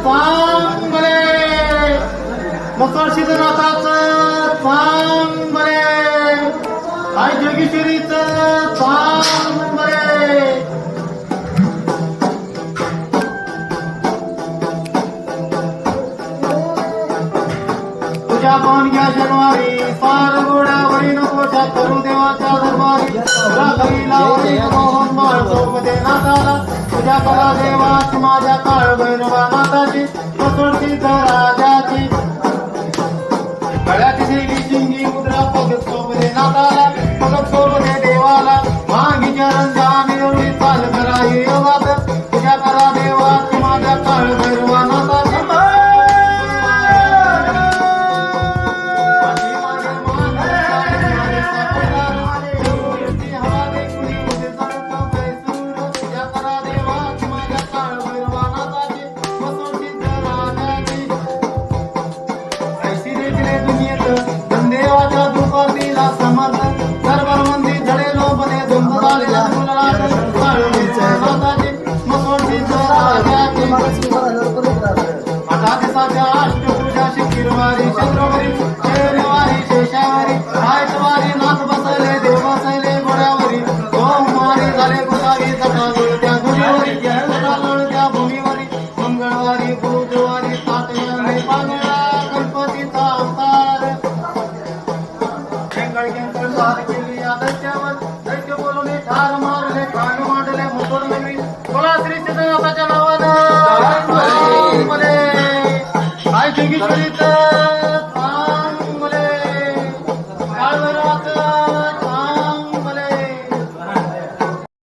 सांग बरे, मकर सिद्धनाथाचं सांग बरे, आई जोगेश्वरीचं सांग बरे. तुझ्या पाहून घ्या शनिवारी फार गोड्यावरी नकोशा करू देवाच्या दरबारी राखीला वरी मोहन बाळ चौकते नाथाला तुझ्या कला देवाची माझ्या काळ भैरवा नाथाची कसोटी राजाची